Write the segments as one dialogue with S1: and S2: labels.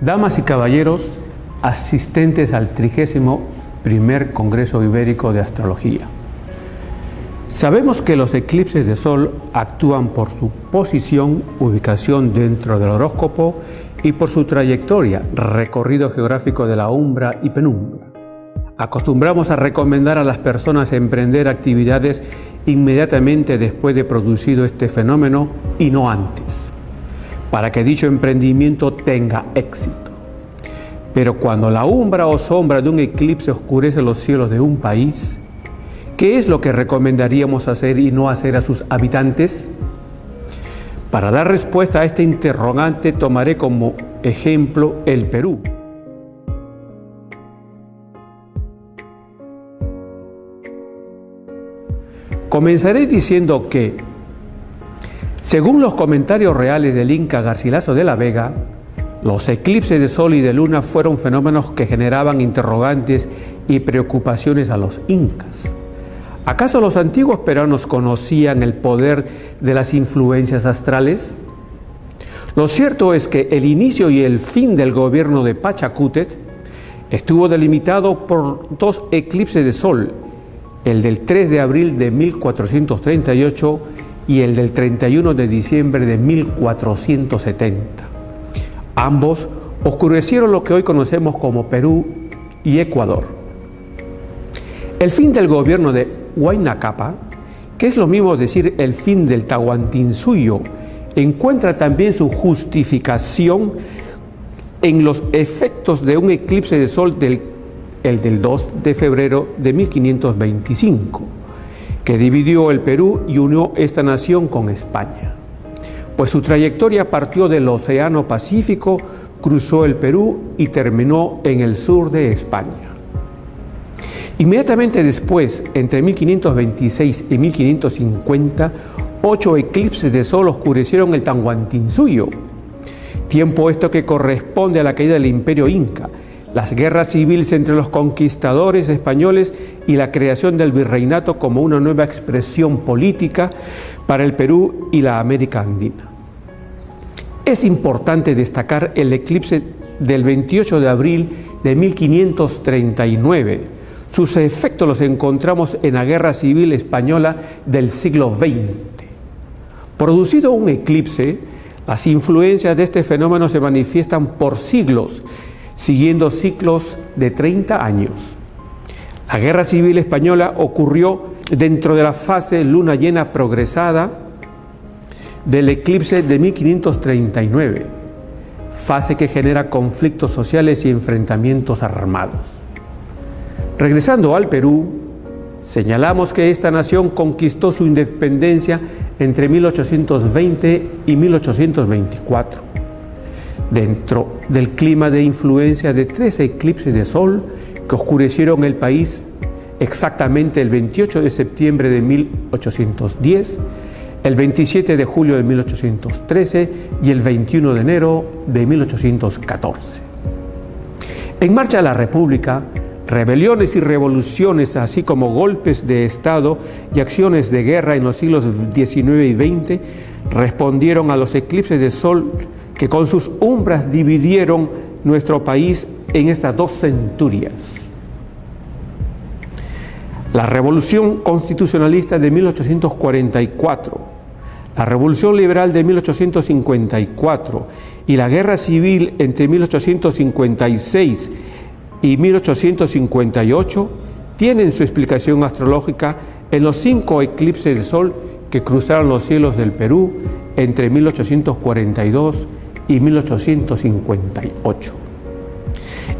S1: Damas y caballeros, asistentes al 31º Congreso Ibérico de Astrología. Sabemos que los eclipses de Sol actúan por su posición, ubicación dentro del horóscopo y por su trayectoria, recorrido geográfico de la umbra y penumbra. Acostumbramos a recomendar a las personas emprender actividades inmediatamente después de producido este fenómeno y no antes, para que dicho emprendimiento tenga éxito. Pero cuando la umbra o sombra de un eclipse oscurece los cielos de un país, ¿qué es lo que recomendaríamos hacer y no hacer a sus habitantes? Para dar respuesta a este interrogante tomaré como ejemplo el Perú. Comenzaré diciendo que, según los comentarios reales del Inca Garcilaso de la Vega, los eclipses de Sol y de Luna fueron fenómenos que generaban interrogantes y preocupaciones a los incas. ¿Acaso los antiguos peruanos conocían el poder de las influencias astrales? Lo cierto es que el inicio y el fin del gobierno de Pachacútec estuvo delimitado por dos eclipses de Sol, el del 3 de abril de 1438 y el del 31 de diciembre de 1470. Ambos oscurecieron lo que hoy conocemos como Perú y Ecuador. El fin del gobierno de Huayna Cápac, que es lo mismo decir el fin del Tahuantinsuyo, encuentra también su justificación en los efectos de un eclipse de Sol el del 2 de febrero de 1525, que dividió el Perú y unió esta nación con España. Pues su trayectoria partió del Océano Pacífico, cruzó el Perú y terminó en el sur de España. Inmediatamente después, entre 1526 y 1550, 8 eclipses de Sol oscurecieron el Tahuantinsuyo, tiempo esto que corresponde a la caída del Imperio Inca, las guerras civiles entre los conquistadores españoles y la creación del virreinato como una nueva expresión política para el Perú y la América Andina. Es importante destacar el eclipse del 28 de abril de 1539. Sus efectos los encontramos en la Guerra Civil Española del siglo XX. Producido un eclipse, las influencias de este fenómeno se manifiestan por siglos, siguiendo ciclos de 30 años. La Guerra Civil Española ocurrió dentro de la fase luna llena progresada del eclipse de 1539, fase que genera conflictos sociales y enfrentamientos armados. Regresando al Perú, señalamos que esta nación conquistó su independencia entre 1820 y 1824, dentro del clima de influencia de 3 eclipses de Sol que oscurecieron el país exactamente el 28 de septiembre de 1810, el 27 de julio de 1813 y el 21 de enero de 1814. En marcha la República, rebeliones y revoluciones, así como golpes de Estado y acciones de guerra en los siglos XIX y XX, respondieron a los eclipses de Sol que con sus umbras dividieron nuestro país en estas 2 centurias. La Revolución Constitucionalista de 1844, la Revolución Liberal de 1854 y la Guerra Civil entre 1856 y 1858 tienen su explicación astrológica en los 5 eclipses de Sol que cruzaron los cielos del Perú entre 1842 y 1858.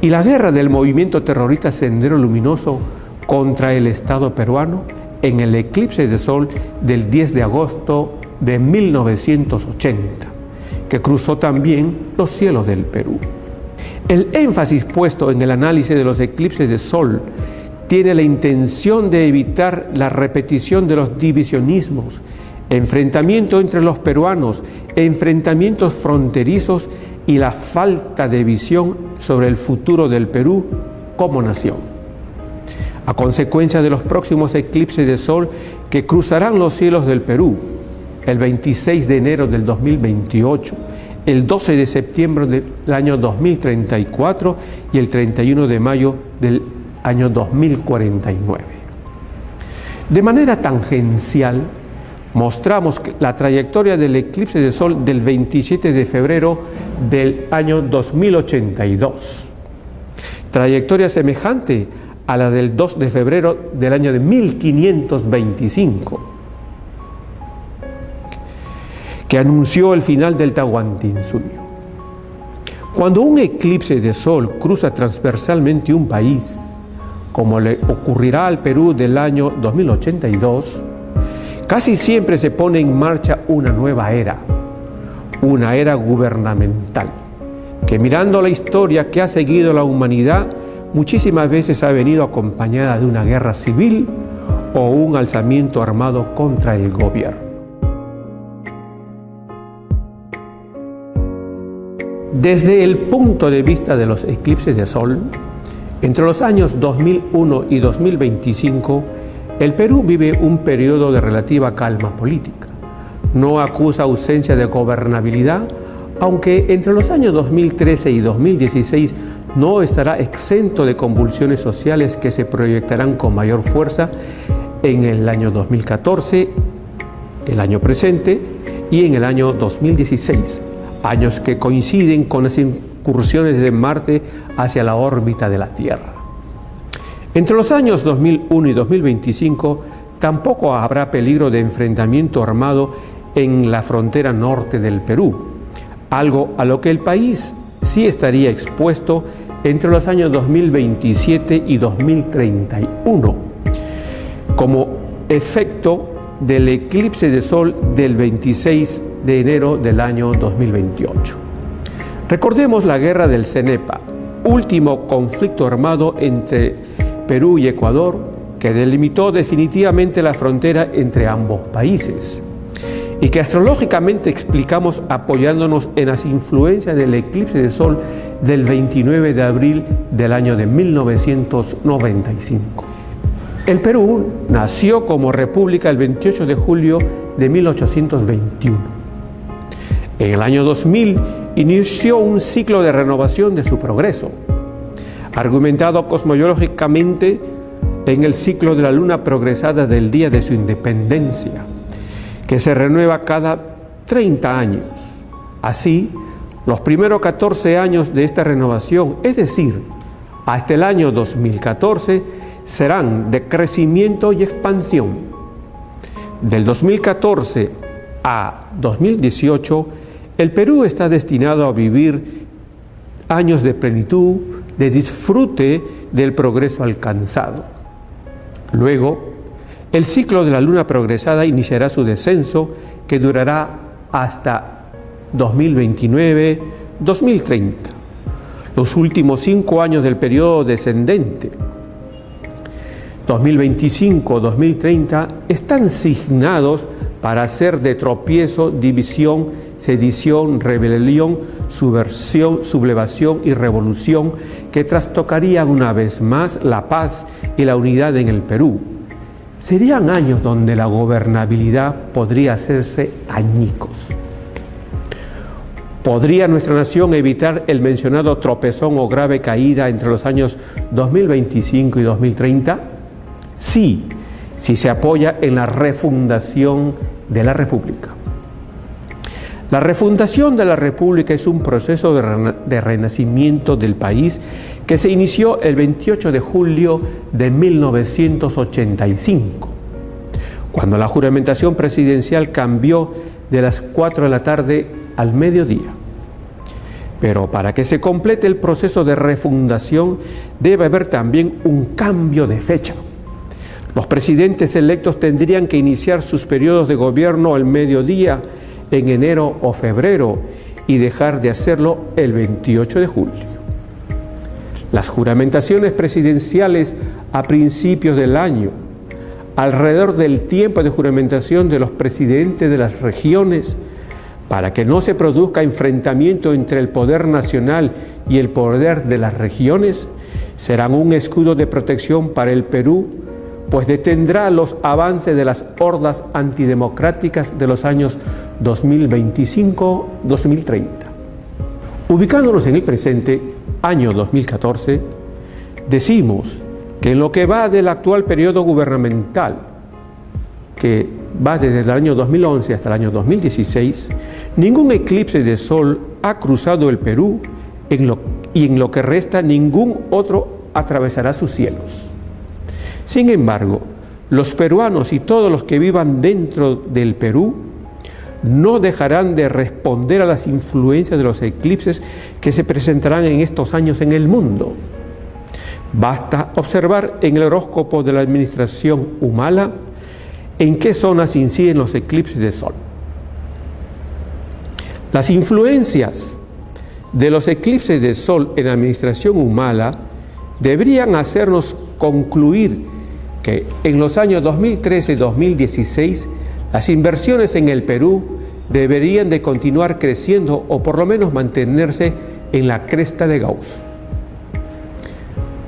S1: Y la guerra del movimiento terrorista Sendero Luminoso contra el Estado peruano en el eclipse de Sol del 10 de agosto de 1980, que cruzó también los cielos del Perú. El énfasis puesto en el análisis de los eclipses de Sol tiene la intención de evitar la repetición de los divisionismos, enfrentamiento entre los peruanos, enfrentamientos fronterizos y la falta de visión sobre el futuro del Perú como nación. A consecuencia de los próximos eclipses de Sol que cruzarán los cielos del Perú, el 26 de enero del 2028, el 12 de septiembre del año 2034 y el 31 de mayo del año 2049. De manera tangencial, mostramos la trayectoria del eclipse de sol del 27 de febrero del año 2082. Trayectoria semejante a la del 2 de febrero del año de 1525, que anunció el final del Tahuantinsuyo. Cuando un eclipse de sol cruza transversalmente un país, como le ocurrirá al Perú del año 2082, casi siempre se pone en marcha una nueva era, una era gubernamental, que mirando la historia que ha seguido la humanidad, muchísimas veces ha venido acompañada de una guerra civil o un alzamiento armado contra el gobierno. Desde el punto de vista de los eclipses de sol, entre los años 2001 y 2025, el Perú vive un periodo de relativa calma política. No acusa ausencia de gobernabilidad, aunque entre los años 2013 y 2016 no estará exento de convulsiones sociales que se proyectarán con mayor fuerza en el año 2014, el año presente, y en el año 2016, años que coinciden con las incursiones de Marte hacia la órbita de la Tierra. Entre los años 2001 y 2025 tampoco habrá peligro de enfrentamiento armado en la frontera norte del Perú, algo a lo que el país sí estaría expuesto entre los años 2027 y 2031, como efecto del eclipse de sol del 26 de enero del año 2028. Recordemos la guerra del Cenepa, último conflicto armado entre Perú y Ecuador, que delimitó definitivamente la frontera entre ambos países y que astrológicamente explicamos apoyándonos en las influencias del eclipse de sol del 29 de abril del año de 1995. El Perú nació como república el 28 de julio de 1821. En el año 2000 inició un ciclo de renovación de su progreso, argumentado cosmológicamente en el ciclo de la luna progresada del día de su independencia, que se renueva cada 30 años. Así, los primeros 14 años de esta renovación, es decir, hasta el año 2014, serán de crecimiento y expansión. Del 2014 a 2018, el Perú está destinado a vivir años de plenitud, de disfrute del progreso alcanzado. Luego, el ciclo de la luna progresada iniciará su descenso, que durará hasta 2029-2030, los últimos 5 años del periodo descendente. 2025-2030 están signados para ser de tropiezo, división, sedición, rebelión, subversión, sublevación y revolución, que trastocarían una vez más la paz y la unidad en el Perú. Serían años donde la gobernabilidad podría hacerse añicos. ¿Podría nuestra nación evitar el mencionado tropezón o grave caída entre los años 2025 y 2030? Sí, si se apoya en la refundación de la República. La refundación de la República es un proceso de renacimiento del país que se inició el 28 de julio de 1985, cuando la juramentación presidencial cambió de las 4 de la tarde al mediodía. Pero para que se complete el proceso de refundación debe haber también un cambio de fecha. Los presidentes electos tendrían que iniciar sus periodos de gobierno al mediodía en enero o febrero y dejar de hacerlo el 28 de julio. Las juramentaciones presidenciales a principios del año, alrededor del tiempo de juramentación de los presidentes de las regiones, para que no se produzca enfrentamiento entre el poder nacional y el poder de las regiones, serán un escudo de protección para el Perú, pues detendrá los avances de las hordas antidemocráticas de los años 2025-2030. Ubicándonos en el presente, año 2014, decimos que en lo que va del actual periodo gubernamental, que va desde el año 2011 hasta el año 2016, ningún eclipse de sol ha cruzado el Perú y en lo que resta ningún otro atravesará sus cielos. Sin embargo, los peruanos y todos los que vivan dentro del Perú no dejarán de responder a las influencias de los eclipses que se presentarán en estos años en el mundo. Basta observar en el horóscopo de la administración Humala en qué zonas inciden los eclipses de sol. Las influencias de los eclipses de sol en la administración Humala deberían hacernos concluir que en los años 2013-2016 las inversiones en el Perú deberían de continuar creciendo o por lo menos mantenerse en la cresta de Gauss.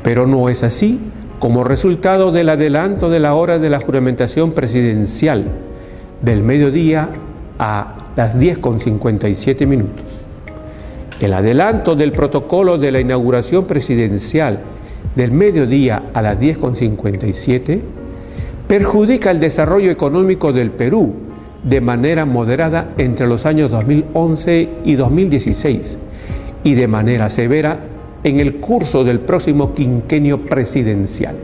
S1: Pero no es así como resultado del adelanto de la hora de la juramentación presidencial del mediodía a las 10:57. El adelanto del protocolo de la inauguración presidencial del mediodía a las 10:57 perjudica el desarrollo económico del Perú de manera moderada entre los años 2011 y 2016 y de manera severa en el curso del próximo quinquenio presidencial.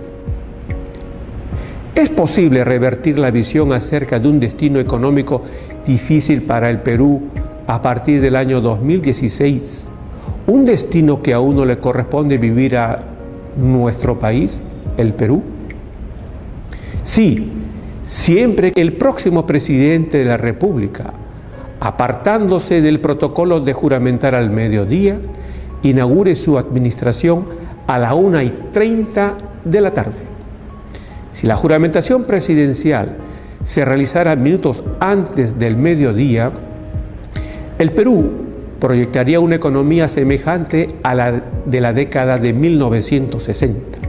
S1: ¿Es posible revertir la visión acerca de un destino económico difícil para el Perú a partir del año 2016? ¿Un destino que aún no le corresponde vivir a nuestro país, el Perú? Sí, siempre que el próximo presidente de la República, apartándose del protocolo de juramentar al mediodía, inaugure su administración a la 1:30 de la tarde. Si la juramentación presidencial se realizara minutos antes del mediodía, el Perú proyectaría una economía semejante a la de la década de 1960.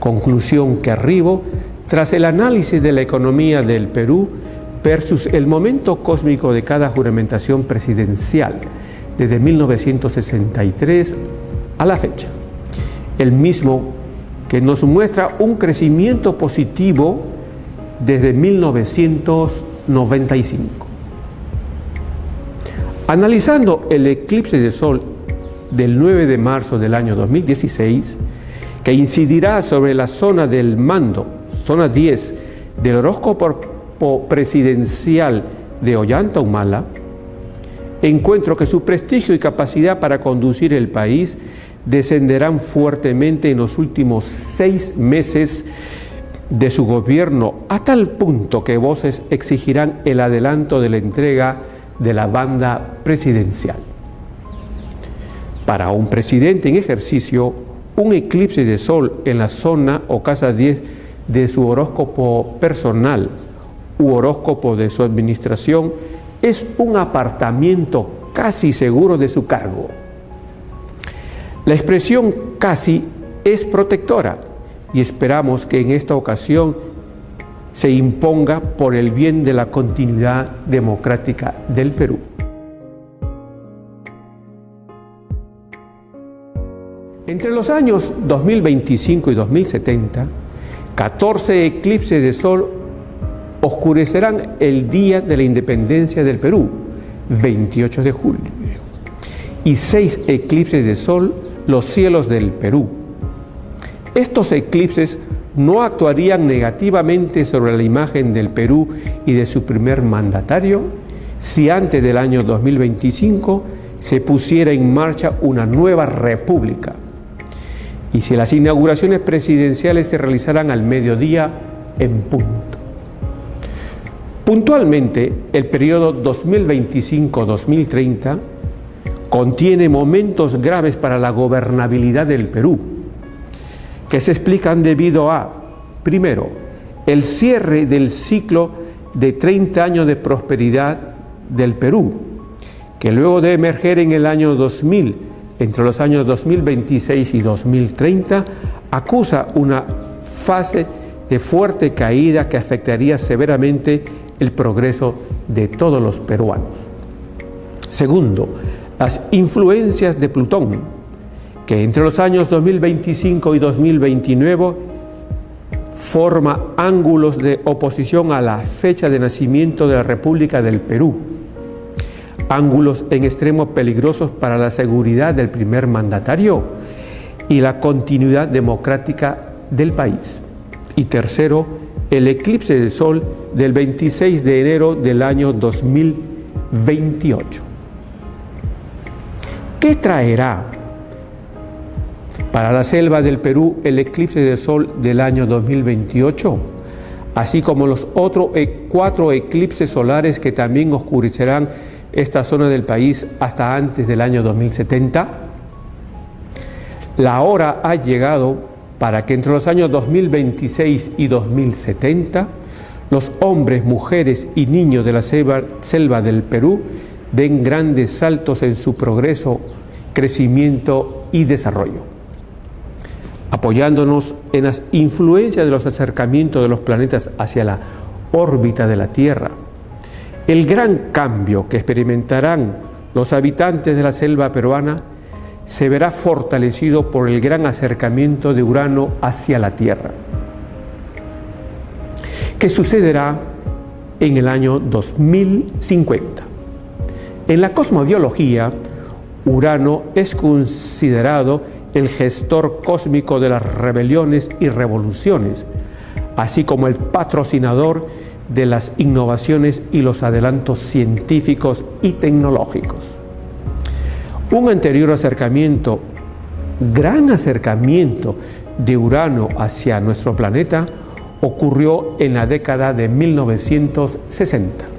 S1: Conclusión que arribo tras el análisis de la economía del Perú versus el momento cósmico de cada juramentación presidencial desde 1963 a la fecha. El mismo que nos muestra un crecimiento positivo desde 1995. Analizando el eclipse de sol del 9 de marzo del año 2016, que incidirá sobre la zona del mando, zona 10 del horóscopo presidencial de Ollanta Humala, encuentro que su prestigio y capacidad para conducir el país descenderán fuertemente en los últimos 6 meses de su gobierno, a tal punto que voces exigirán el adelanto de la entrega de la banda presidencial. Para un presidente en ejercicio, un eclipse de sol en la zona o casa 10 de su horóscopo personal u horóscopo de su administración es un apartamiento casi seguro de su cargo. La expresión casi es protectora y esperamos que en esta ocasión se imponga por el bien de la continuidad democrática del Perú. Entre los años 2025 y 2070, 14 eclipses de sol oscurecerán el día de la independencia del Perú, 28 de julio, y 6 eclipses de sol los cielos del Perú. Estos eclipses no actuarían negativamente sobre la imagen del Perú y de su primer mandatario si antes del año 2025 se pusiera en marcha una nueva república y si las inauguraciones presidenciales se realizaran al mediodía en punto. Puntualmente, el periodo 2025-2030 contiene momentos graves para la gobernabilidad del Perú, que se explican debido a, primero, el cierre del ciclo de 30 años de prosperidad del Perú, que luego de emerger en el año 2000, entre los años 2026 y 2030, acusa una fase de fuerte caída que afectaría severamente el progreso de todos los peruanos. Segundo, las influencias de Plutón, que entre los años 2025 y 2029 forma ángulos de oposición a la fecha de nacimiento de la República del Perú, ángulos en extremo peligrosos para la seguridad del primer mandatario y la continuidad democrática del país. Y tercero, el eclipse del Sol del 26 de enero del año 2028. ¿Qué traerá para la selva del Perú el eclipse del Sol del año 2028? Así como los otros 4 eclipses solares que también oscurecerán esta zona del país hasta antes del año 2070. La hora ha llegado para que entre los años 2026 y 2070 los hombres, mujeres y niños de la selva del Perú den grandes saltos en su progreso, crecimiento y desarrollo. Apoyándonos en las influencias de los acercamientos de los planetas hacia la órbita de la Tierra, el gran cambio que experimentarán los habitantes de la selva peruana se verá fortalecido por el gran acercamiento de Urano hacia la Tierra, que sucederá en el año 2050. En la cosmobiología, Urano es considerado el gestor cósmico de las rebeliones y revoluciones, así como el patrocinador de las innovaciones y los adelantos científicos y tecnológicos. Un anterior acercamiento, gran acercamiento de Urano hacia nuestro planeta ocurrió en la década de 1960,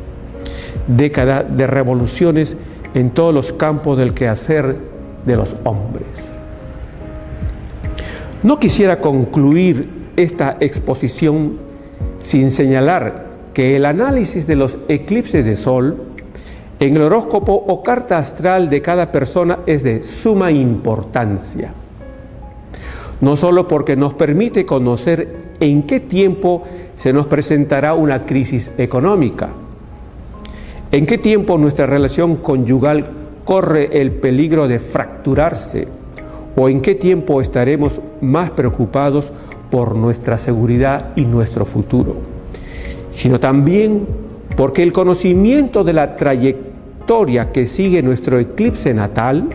S1: década de revoluciones en todos los campos del quehacer de los hombres. No quisiera concluir esta exposición sin señalar que el análisis de los eclipses de Sol en el horóscopo o carta astral de cada persona es de suma importancia. No solo porque nos permite conocer en qué tiempo se nos presentará una crisis económica, en qué tiempo nuestra relación conyugal corre el peligro de fracturarse, o en qué tiempo estaremos más preocupados por nuestra seguridad y nuestro futuro, sino también porque el conocimiento de la trayectoria que sigue nuestro eclipse natal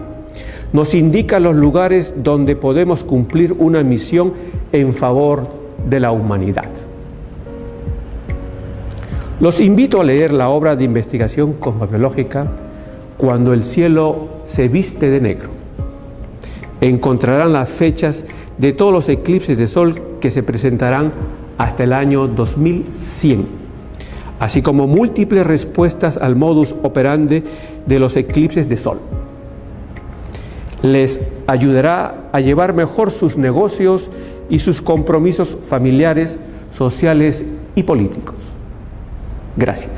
S1: nos indica los lugares donde podemos cumplir una misión en favor de la humanidad. Los invito a leer la obra de investigación cosmobiológica Cuando el cielo se viste de negro. Encontrarán las fechas de todos los eclipses de Sol que se presentarán hasta el año 2100, así como múltiples respuestas al modus operandi de los eclipses de Sol. Les ayudará a llevar mejor sus negocios y sus compromisos familiares, sociales y políticos. Gracias.